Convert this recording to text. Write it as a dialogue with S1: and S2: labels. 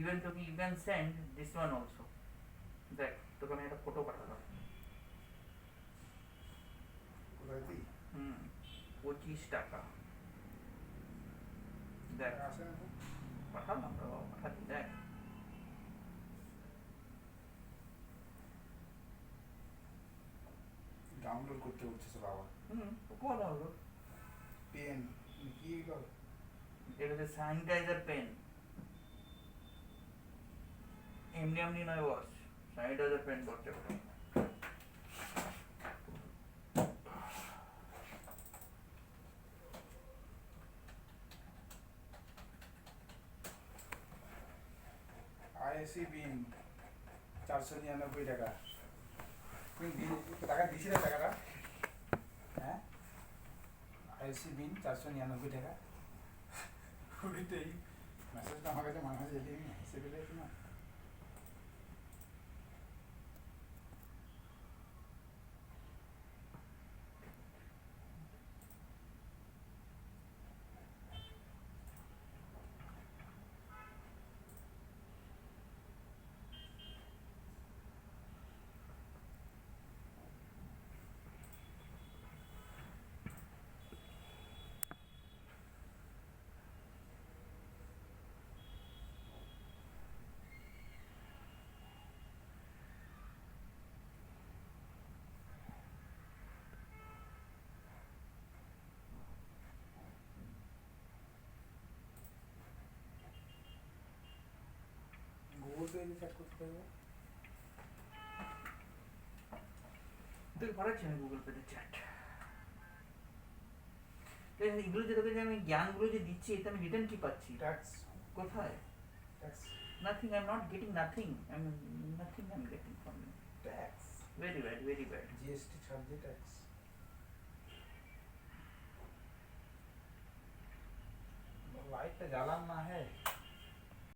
S1: you can send this one also. দেখ তোকে আমি একটা ফটো পাঠালাম।
S2: কোথায় তুই?
S1: 25 টাকা। দেখ
S2: আসে না তো?
S1: পাঠালাম রে বাবা, পাঠাচ্ছি দেখ।
S2: ডাউনলোড করতে হচ্ছে বাবা।
S1: কোন হলো?
S2: পেন কি কর?
S1: এটা হচ্ছে স্যানিটাইজার পেন। এমনি এমনি নয় বস, স্যানিটাইজার পেন করতে হবে।
S2: আইএসি বিন 499 টাকা। তুই টাকা দিছিস না টাকাটা? হ্যাঁ, আইএসি বিন 499 টাকা। ওইটাই মেসেজটা আমার কাছে মাঝে মাঝে এলেই হেসে ফেলেছি না। গুগল পে চেক করতে পারবো।
S1: তুই পাঠাচ্ছি আমি গুগল পেতে চ্যাট। এগুলো যে তোকে যে আমি জ্ঞানগুলো যে দিচ্ছি, এতে আমি রিটার্ন কি পাচ্ছি?
S2: ট্যাক্স
S1: কোথায়?
S2: Tax
S1: Nothing, I'm not getting nothing. Nothing I'm getting from you.
S2: Tax
S1: Very bad, very bad.
S2: GST ছাড় দিয়ে ট্যাক্স। লাইটটা জ্বালান না है।